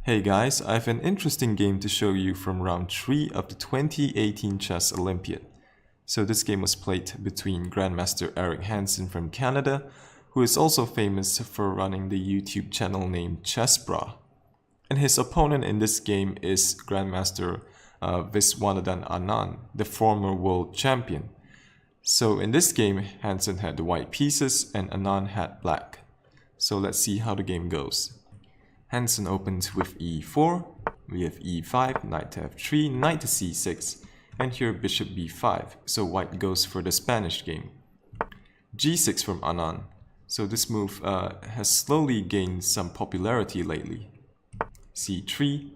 Hey guys, I have an interesting game to show you from round 3 of the 2018 Chess Olympiad. So this game was played between Grandmaster Eric Hansen from Canada, who is also famous for running the YouTube channel named Chessbrah. And his opponent in this game is Grandmaster Viswanathan Anand, the former world champion. So in this game, Hansen had the white pieces and Anand had black. So let's see how the game goes. Hansen opens with e4, we have e5, knight to f3, knight to c6, and here bishop b5, so white goes for the Spanish game. g6 from Anand, so this move has slowly gained some popularity lately. c3,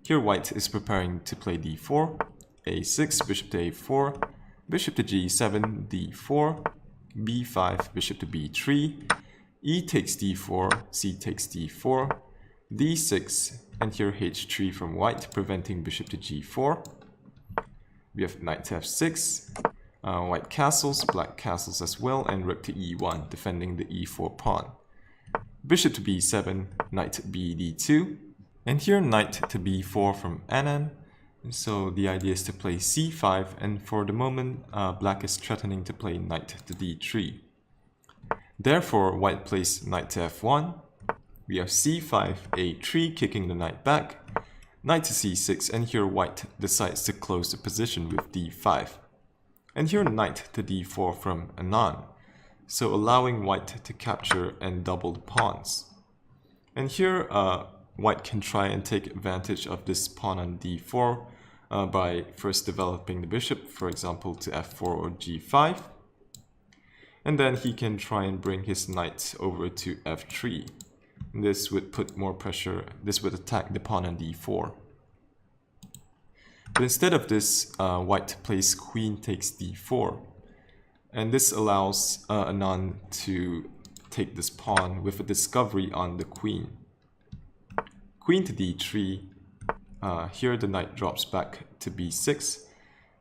here white is preparing to play d4, a6, bishop to a4, bishop to g7, d4, b5, bishop to b3, e takes d4, c takes d4, d6, and here h3 from white, preventing bishop to g4. We have knight to f6, white castles, black castles as well, and rook to e1, defending the e4 pawn. Bishop to b7, knight to bd2, and here knight to b4 from Anand. So the idea is to play c5, and for the moment, black is threatening to play knight to d3. Therefore, white plays knight to f1. We have c5, a3, kicking the knight back, knight to c6, and here white decides to close the position with d5. And here knight to d4 from Anand, so allowing white to capture and double the pawns. And here white can try and take advantage of this pawn on d4 by first developing the bishop, for example to f4 or g5. And then he can try and bring his knight over to f3. This would put more pressure, this would attack the pawn on d4. But instead of this, white plays queen takes d4. And this allows Anand to take this pawn with a discovery on the queen. Queen to d3, here the knight drops back to b6.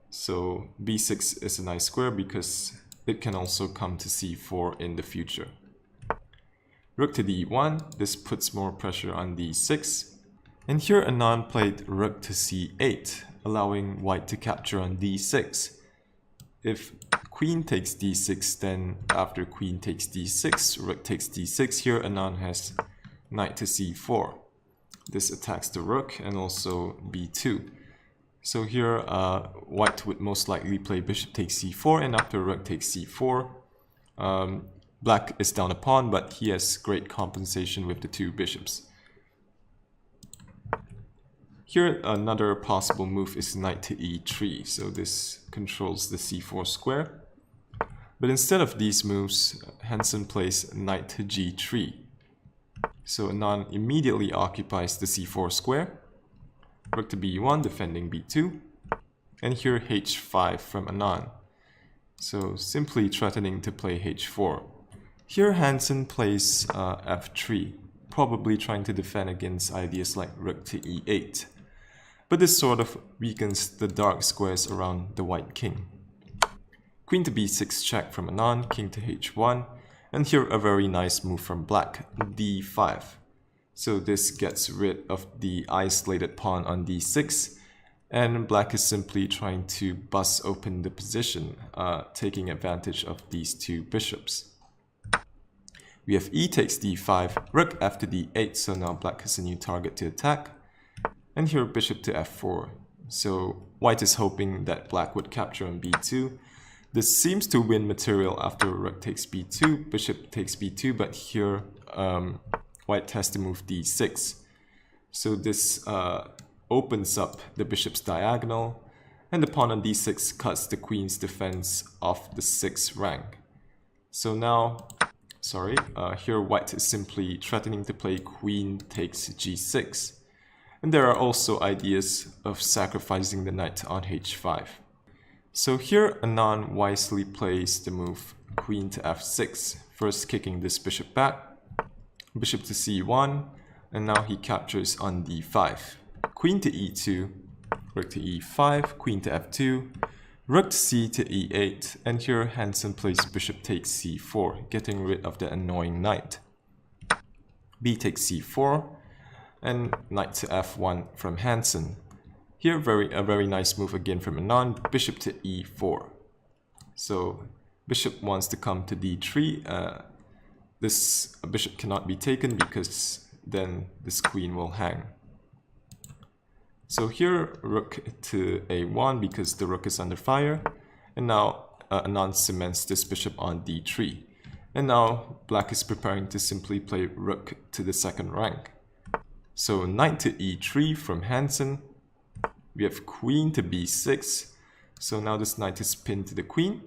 So b6 is a nice square because it can also come to c4 in the future. Rook to d1, this puts more pressure on d6. And here Anand played rook to c8, allowing white to capture on d6. If queen takes d6, then after queen takes d6, rook takes d6, here Anand has knight to c4. This attacks the rook and also b2. So here white would most likely play bishop takes c4, and after rook takes c4, black is down a pawn, but he has great compensation with the two bishops. Here another possible move is knight to e3, so this controls the c4 square. But instead of these moves, Hansen plays knight to g3. So Anand immediately occupies the c4 square. Rook to b1, defending b2. And here h5 from Anand. So simply threatening to play h4. Here Hansen plays f3, probably trying to defend against ideas like rook to e8. But this sort of weakens the dark squares around the white king. Queen to b6 check from Anand, king to h1, and here a very nice move from black, d5. So this gets rid of the isolated pawn on d6, and black is simply trying to bust open the position, taking advantage of these two bishops. We have e takes d5, rook f to d8, so now black has a new target to attack. And here bishop to f4. So white is hoping that black would capture on b2. This seems to win material after rook takes b2, bishop takes b2, but here white has to move d6. So this opens up the bishop's diagonal, and the pawn on d6 cuts the queen's defense off the 6th rank. So now here white is simply threatening to play queen takes g6. And there are also ideas of sacrificing the knight on h5. So here Anand wisely plays the move queen to f6, first kicking this bishop back, bishop to c1, and now he captures on d5. Queen to e2, rook to e5, queen to f2, rook to c to e8, and here Hansen plays bishop takes c4, getting rid of the annoying knight. B takes c4, and knight to f1 from Hansen. Here, a very nice move again from Anand, bishop to e4. So bishop wants to come to d3. This bishop cannot be taken because then this queen will hang. So here, rook to a1 because the rook is under fire. And now Anand cements this bishop on d3. And now black is preparing to simply play rook to the second rank. So knight to e3 from Hansen. We have queen to b6. So now this knight is pinned to the queen.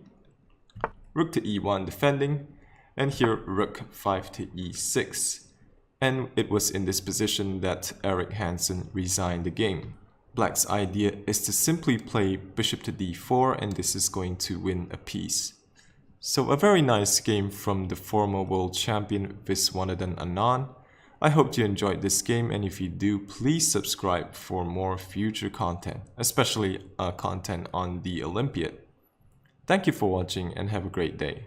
Rook to e1 defending. And here rook 5 to e6. And it was in this position that Eric Hansen resigned the game. Black's idea is to simply play bishop to d4, and this is going to win a piece. So a very nice game from the former world champion Viswanathan Anand. I hope you enjoyed this game, and if you do, please subscribe for more future content, especially content on the Olympiad. Thank you for watching and have a great day.